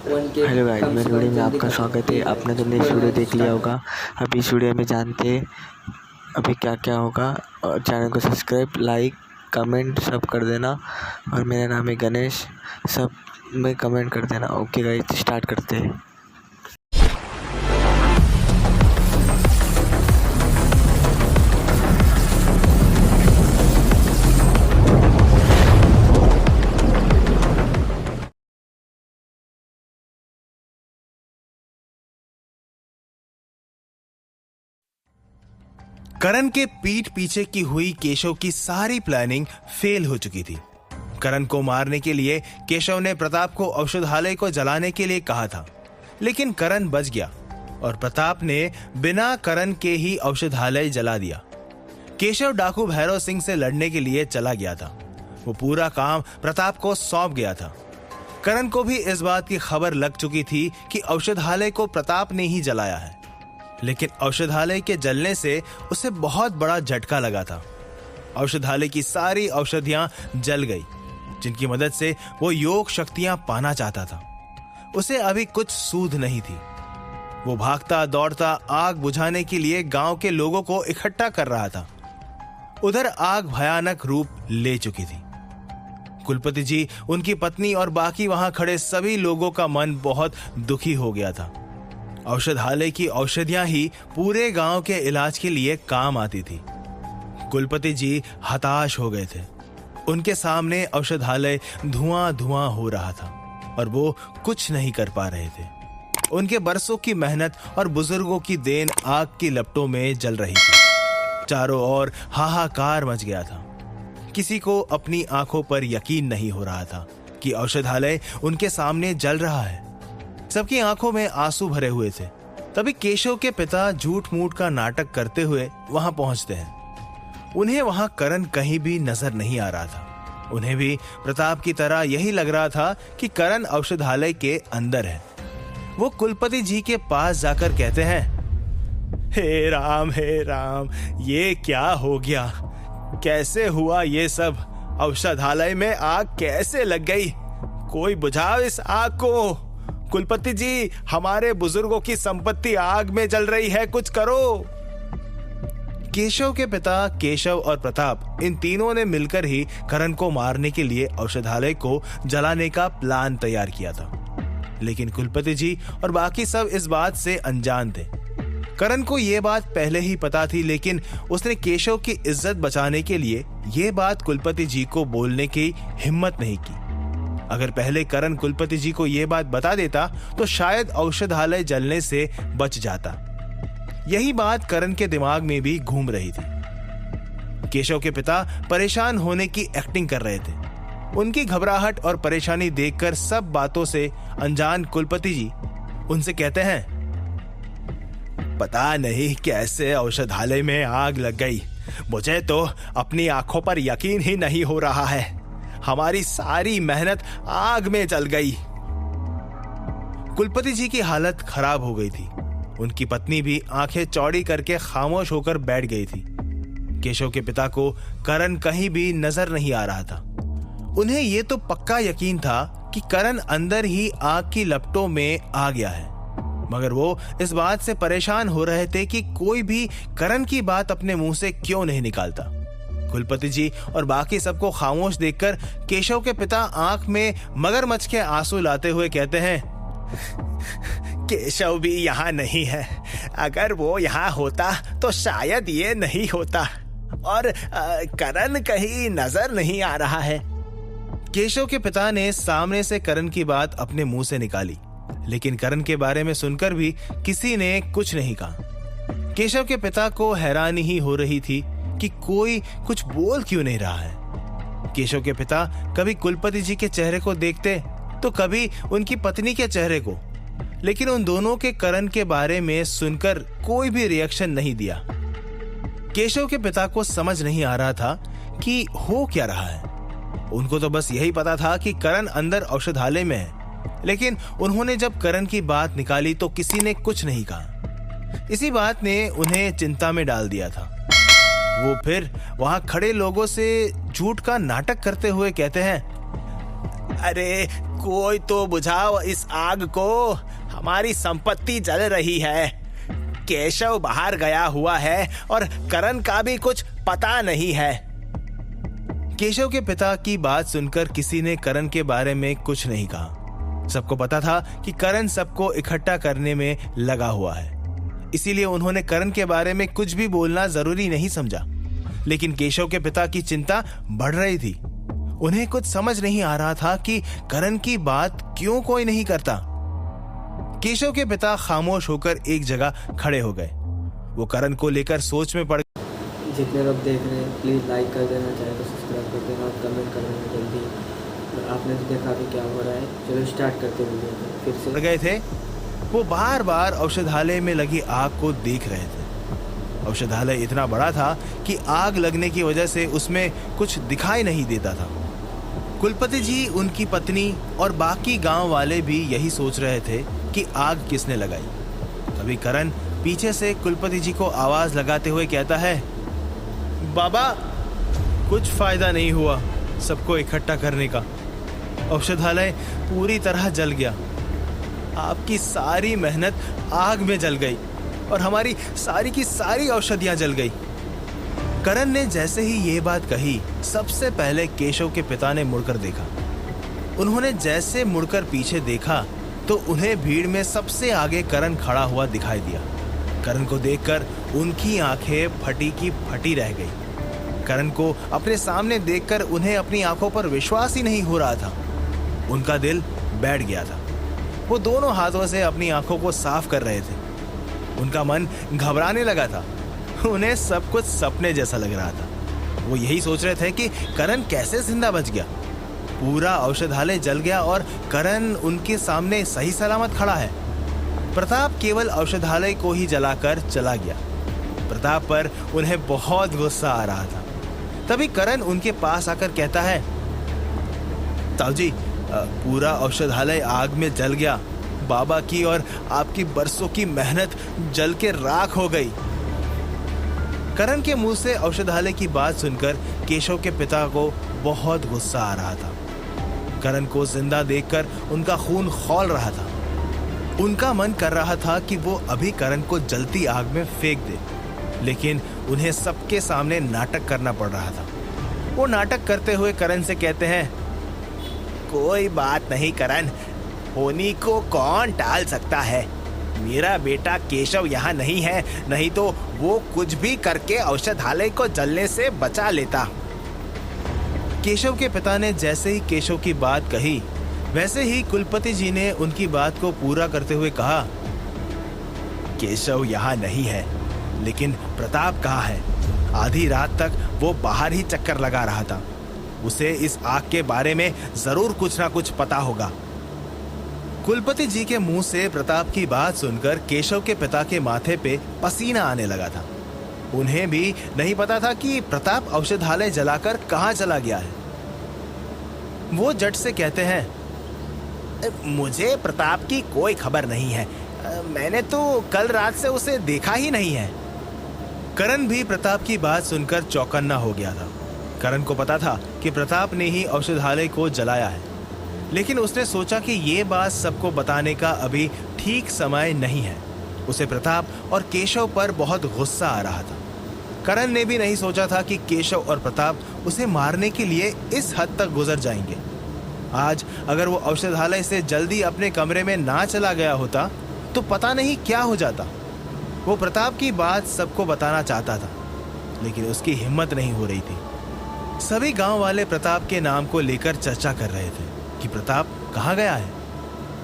Hello guys, मेरे video में आपका स्वागत है। आपने तो नेक्स्ट वीडियो देख लिया होगा। अभी इस वीडियो में जानते हैं अभी क्या क्या होगा। और चैनल को सब्सक्राइब, लाइक, कमेंट सब कर देना। और मेरा नाम है गणेश, सब में कमेंट कर देना। ओके गाइस, स्टार्ट करते हैं। करण के पीठ पीछे की हुई केशव की सारी प्लानिंग फेल हो चुकी थी। करण को मारने के लिए केशव ने प्रताप को औषधालय को जलाने के लिए कहा था, लेकिन करण बच गया और प्रताप ने बिना करण के ही औषधालय जला दिया। केशव डाकू भैरव सिंह से लड़ने के लिए चला गया था। वो पूरा काम प्रताप को सौंप गया था। करण को भी इस बात की खबर लग चुकी थी कि औषधालय को प्रताप ने ही जलाया है, लेकिन औषधालय के जलने से उसे बहुत बड़ा झटका लगा था। औषधालय की सारी औषधियां जल गई, जिनकी मदद से वो योग शक्तियां पाना चाहता था। उसे अभी कुछ सूध नहीं थी। वो भागता दौड़ता आग बुझाने के लिए गांव के लोगों को इकट्ठा कर रहा था। उधर आग भयानक रूप ले चुकी थी। कुलपति जी, उनकी पत्नी और बाकी वहां खड़े सभी लोगों का मन बहुत दुखी हो गया था। औषधालय की औषधियां ही पूरे गांव के इलाज के लिए काम आती थी। कुलपति जी हताश हो गए थे। उनके सामने औषधालय धुआं धुआं हो रहा था और वो कुछ नहीं कर पा रहे थे। उनके बरसों की मेहनत और बुजुर्गों की देन आग की लपटों में जल रही थी। चारों ओर हाहाकार मच गया था। किसी को अपनी आंखों पर यकीन नहीं हो रहा था कि औषधालय उनके सामने जल रहा है। सबकी आंखों में आंसू भरे हुए थे। तभी केशव के पिता झूठ मूठ का नाटक करते हुए वहां पहुंचते हैं। उन्हें वहां करण कहीं भी नजर नहीं आ रहा था। उन्हें भी प्रताप की तरह यही लग रहा था कि करण औषधालय के अंदर है। वो कुलपति जी के पास जाकर कहते हैं, हे राम, ये क्या हो गया? कैसे हुआ ये सब? औषधालय में आग कैसे लग गई? कोई बुझाओ इस आग को। कुलपति जी, हमारे बुजुर्गों की संपत्ति आग में जल रही है, कुछ करो। केशव के पिता केशव और प्रताप, इन तीनों ने मिलकर ही करण को मारने के लिए औषधालय को जलाने का प्लान तैयार किया था। लेकिन कुलपति जी और बाकी सब इस बात से अनजान थे। करण को यह बात पहले ही पता थी, लेकिन उसने केशव की इज्जत बचाने के लिए यह बात कुलपति जी को बोलने की हिम्मत नहीं की। अगर पहले करण कुलपति जी को यह बात बता देता तो शायद औषधालय जलने से बच जाता। यही बात करण के दिमाग में भी घूम रही थी। केशव के पिता परेशान होने की एक्टिंग कर रहे थे। उनकी घबराहट और परेशानी देखकर सब बातों से अनजान कुलपति जी उनसे कहते हैं, पता नहीं कैसे औषधालय में आग लग गई। मुझे तो अपनी आंखों पर यकीन ही नहीं हो रहा है। हमारी सारी मेहनत आग में जल गई। कुलपति जी की हालत खराब हो गई थी। उनकी पत्नी भी आंखें चौड़ी करके खामोश होकर बैठ गई थी। केशव के पिता को करण कहीं भी नजर नहीं आ रहा था। उन्हें यह तो पक्का यकीन था कि करण अंदर ही आग की लपटों में आ गया है, मगर वो इस बात से परेशान हो रहे थे कि कोई भी करण की बात अपने मुंह से क्यों नहीं निकालता। कुलपति जी और बाकी सबको खामोश देखकर केशव के पिता आंख में मगरमच्छ के आंसू लाते हुए कहते हैं, केशव भी यहाँ नहीं है। अगर वो यहाँ होता तो शायद ये नहीं होता। और करण कहीं नजर नहीं आ रहा है। केशव के पिता ने सामने से करण की बात अपने मुंह से निकाली, लेकिन करण के बारे में सुनकर भी किसी ने कुछ नहीं कहा। केशव के पिता को हैरानी ही हो रही थी कि कोई कुछ बोल क्यों नहीं रहा है। केशव के पिता कभी कुलपति जी के चेहरे को देखते तो कभी उनकी पत्नी के चेहरे को, लेकिन उन दोनों के करण के बारे में सुनकर कोई भी रिएक्शन नहीं दिया। केशव के पिता को समझ नहीं आ रहा था कि हो क्या रहा है। उनको तो बस यही पता था कि करण अंदर औषधालय में है, लेकिन उन्होंने जब करण की बात निकाली तो किसी ने कुछ नहीं कहा। इसी बात ने उन्हें चिंता में डाल दिया था। वो फिर वहां खड़े लोगों से झूठ का नाटक करते हुए कहते हैं, अरे कोई तो बुझाओ इस आग को, हमारी संपत्ति जल रही है। केशव बाहर गया हुआ है और करण का भी कुछ पता नहीं है। केशव के पिता की बात सुनकर किसी ने करण के बारे में कुछ नहीं कहा। सबको पता था कि करण सबको इकट्ठा करने में लगा हुआ है, इसीलिए उन्होंने करण के बारे में कुछ भी बोलना जरूरी नहीं समझा। लेकिन केशव के पिता की चिंता बढ़ रही थी। उन्हें कुछ समझ नहीं आ रहा था कि करण की बात क्यों कोई नहीं करता। केशव के पिता खामोश होकर एक जगह खड़े हो गए। वो करण को लेकर सोच में पड़ गए। जितने लोग देख रहे हैं प्लीज़ लाइक कर देना, चैनल को सब्सक्राइब कर देना और कमेंट कर देना जल्दी। और आपने तो देखा अभी क्या हो रहा है। चलो स्टार्ट करते हैं वीडियो को फिर से। गए थे वो बार बार औषधालय में लगी आग को देख रहे थे। औषधालय इतना बड़ा था कि आग लगने की वजह से उसमें कुछ दिखाई नहीं देता था। कुलपति जी, उनकी पत्नी और बाकी गांव वाले भी यही सोच रहे थे कि आग किसने लगाई। तभी करण पीछे से कुलपति जी को आवाज लगाते हुए कहता है, बाबा कुछ फायदा नहीं हुआ सबको इकट्ठा करने का। औषधालय पूरी तरह जल गया। आपकी सारी मेहनत आग में जल गई और हमारी सारी की सारी औषधियां जल गई। करण ने जैसे ही ये बात कही, सबसे पहले केशव के पिता ने मुड़कर देखा। उन्होंने जैसे मुड़कर पीछे देखा तो उन्हें भीड़ में सबसे आगे करण खड़ा हुआ दिखाई दिया। करण को देखकर उनकी आंखें फटी की फटी रह गई। करण को अपने सामने देखकर उन्हें अपनी आंखों पर विश्वास ही नहीं हो रहा था। उनका दिल बैठ गया था। वो दोनों हाथों से अपनी आंखों को साफ कर रहे थे। उनका मन घबराने लगा था। उन्हें सब कुछ सपने जैसा लग रहा था। वो यही सोच रहे थे कि करण कैसे जिंदा बच गया। पूरा औषधालय जल गया और करण उनके सामने सही सलामत खड़ा है। प्रताप केवल औषधालय को ही जलाकर चला गया। प्रताप पर उन्हें बहुत गुस्सा आ रहा था। तभी करण उनके पास आकर कहता है, ताऊ जी, पूरा औषधालय आग में जल गया। बाबा की और आपकी बरसों की मेहनत जल के राख हो गई। करण के मुंह से औषधालय की बात सुनकर केशव के पिता को बहुत गुस्सा आ रहा था। करण को जिंदा देखकर उनका खून खौल रहा था। उनका मन कर रहा था कि वो अभी करण को जलती आग में फेंक दे, लेकिन उन्हें सबके सामने नाटक करना पड़ रहा था। वो नाटक करते हुए करण से कहते हैं, कोई बात नहीं करण, होनी को कौन टाल सकता है। मेरा बेटा केशव यहाँ नहीं है, नहीं तो वो कुछ भी करके औषधालय को जलने से बचा लेता। केशव के पिता ने जैसे ही केशव की बात कही, वैसे ही कुलपति जी ने उनकी बात को पूरा करते हुए कहा, केशव यहाँ नहीं है, लेकिन प्रताप कहाँ है? आधी रात तक वो बाहर ही चक्कर लगा रहा था। उसे इस आग के बारे में जरूर कुछ ना कुछ पता होगा। कुलपति जी के मुंह से प्रताप की बात सुनकर केशव के पिता के माथे पे पसीना आने लगा था। उन्हें भी नहीं पता था कि प्रताप औषधालय जलाकर कहाँ चला गया है। वो झट से कहते हैं, मुझे प्रताप की कोई खबर नहीं है। मैंने तो कल रात से उसे देखा ही नहीं है। करण भी प्रताप की बात सुनकर चौकन्ना हो गया था। करण को पता था कि प्रताप ने ही औषधालय को जलाया है, लेकिन उसने सोचा कि ये बात सबको बताने का अभी ठीक समय नहीं है। उसे प्रताप और केशव पर बहुत गुस्सा आ रहा था। करण ने भी नहीं सोचा था कि केशव और प्रताप उसे मारने के लिए इस हद तक गुजर जाएंगे। आज अगर वो औषधालय से जल्दी अपने कमरे में ना चला गया होता तो पता नहीं क्या हो जाता। वो प्रताप की बात सबको बताना चाहता था, लेकिन उसकी हिम्मत नहीं हो रही थी। सभी गांव वाले प्रताप के नाम को लेकर चर्चा कर रहे थे कि प्रताप कहाँ गया है।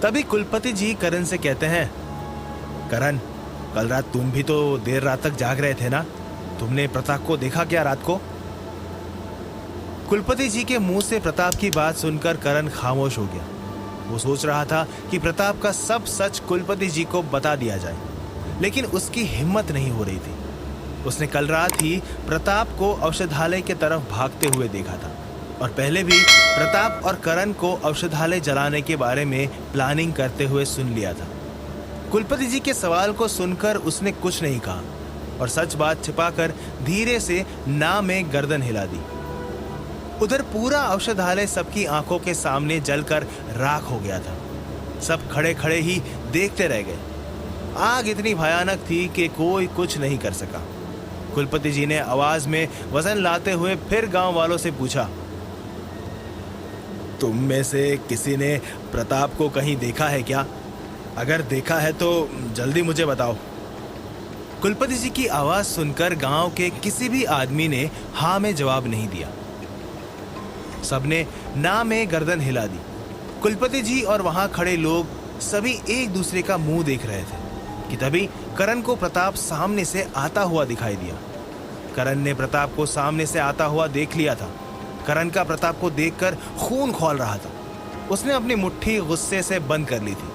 तभी कुलपति जी करण से कहते हैं, करण, कल रात तुम भी तो देर रात तक जाग रहे थे ना? तुमने प्रताप को देखा क्या रात को? कुलपति जी के मुंह से प्रताप की बात सुनकर करण खामोश हो गया। वो सोच रहा था कि प्रताप का सब सच कुलपति जी को बता दिया जाए, लेकिन उसकी हिम्मत नहीं हो रही थी। उसने कल रात ही प्रताप को औषधालय की तरफ भागते हुए देखा था और पहले भी प्रताप और करण को औषधालय जलाने के बारे में प्लानिंग करते हुए सुन लिया था। कुलपति जी के सवाल को सुनकर उसने कुछ नहीं कहा और सच बात छिपाकर धीरे से ना में गर्दन हिला दी। उधर पूरा औषधालय सबकी आंखों के सामने जलकर राख हो गया था। सब खड़े खड़े ही देखते रह गए। आग इतनी भयानक थी कि कोई कुछ नहीं कर सका। कुलपति जी ने आवाज में वजन लाते हुए फिर गांव वालों से पूछा, तुम में से किसी ने प्रताप को कहीं देखा है क्या? अगर देखा है तो जल्दी मुझे बताओ। कुलपति जी की आवाज सुनकर गांव के किसी भी आदमी ने हाँ में जवाब नहीं दिया। सबने ना में गर्दन हिला दी। कुलपति जी और वहां खड़े लोग सभी एक दूसरे का मुंह देख रहे थे कि तभी करण को प्रताप सामने से आता हुआ दिखाई दिया। करण ने प्रताप को सामने से आता हुआ देख लिया था। करण का प्रताप को देखकर खून खौल रहा था। उसने अपनी मुट्ठी गुस्से से बंद कर ली थी।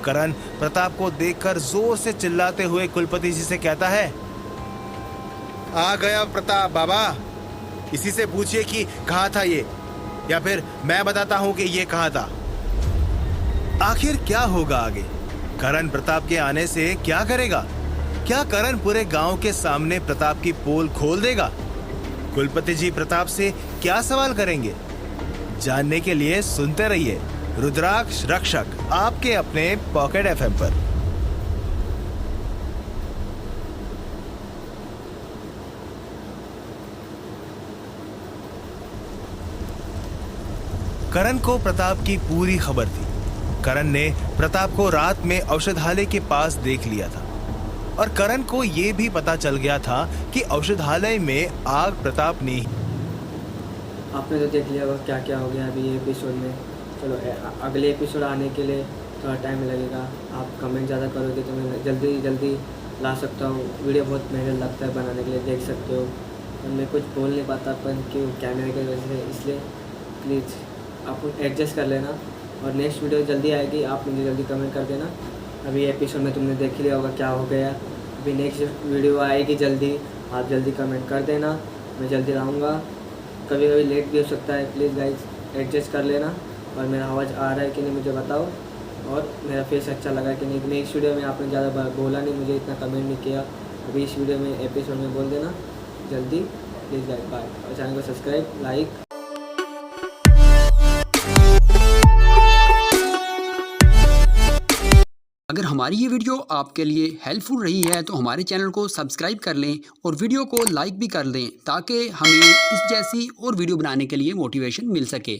करण प्रताप को देखकर जोर से चिल्लाते हुए कुलपति जी से कहता है, आ गया प्रताप बाबा, इसी से पूछिए कि कहाँ था ये, या फिर मैं बताता हूं कि ये कहाँ था। आखिर क्या होगा आगे? करण प्रताप के आने से क्या करेगा? क्या करण पूरे गांव के सामने प्रताप की पोल खोल देगा? कुलपति जी प्रताप से क्या सवाल करेंगे? जानने के लिए सुनते रहिए रुद्राक्ष रक्षक, आपके अपने पॉकेट एफएम पर। करण को प्रताप की पूरी खबर थी। करण ने प्रताप को रात में औषधालय के पास देख लिया था और करण को यह भी पता चल गया था कि औषधालय में आग प्रताप ने। आपने तो देख लिया होगा क्या क्या हो गया अभी एपिसोड में। चलो अगले एपिसोड आने के लिए थोड़ा टाइम लगेगा। आप कमेंट ज़्यादा करोगे तो मैं जल्दी ला सकता हूँ। वीडियो बहुत मेहनत लगता है बनाने के लिए, देख सकते हो। और मैं कुछ बोल नहीं पाता पर क्यों, कैमरे की वजह से, इसलिए प्लीज़ आप एडजस्ट कर लेना। और नेक्स्ट वीडियो जल्दी आएगी, आप मुझे जल्दी कमेंट कर देना। अभी एपिसोड में तुमने देख लिया होगा क्या हो गया। अभी नेक्स्ट वीडियो आएगी जल्दी, आप जल्दी कमेंट कर देना, मैं जल्दी लाऊंगा। कभी कभी लेट भी हो सकता है, प्लीज़ गाइज एडजस्ट कर लेना। और मेरा आवाज़ आ रहा है कि नहीं मुझे बताओ, और मेरा फेस अच्छा लगा कि नहीं। नेक्स्ट वीडियो में आपने ज़्यादा बोला नहीं, मुझे इतना कमेंट नहीं किया। अभी इस वीडियो में एपिसोड में बोल देना जल्दी, प्लीज़ गाइज। बाय। और चैनल को सब्सक्राइब, लाइक। अगर हमारी ये वीडियो आपके लिए हेल्पफुल रही है तो हमारे चैनल को सब्सक्राइब कर लें और वीडियो को लाइक भी कर दें ताकि हमें इस जैसी और वीडियो बनाने के लिए मोटिवेशन मिल सके।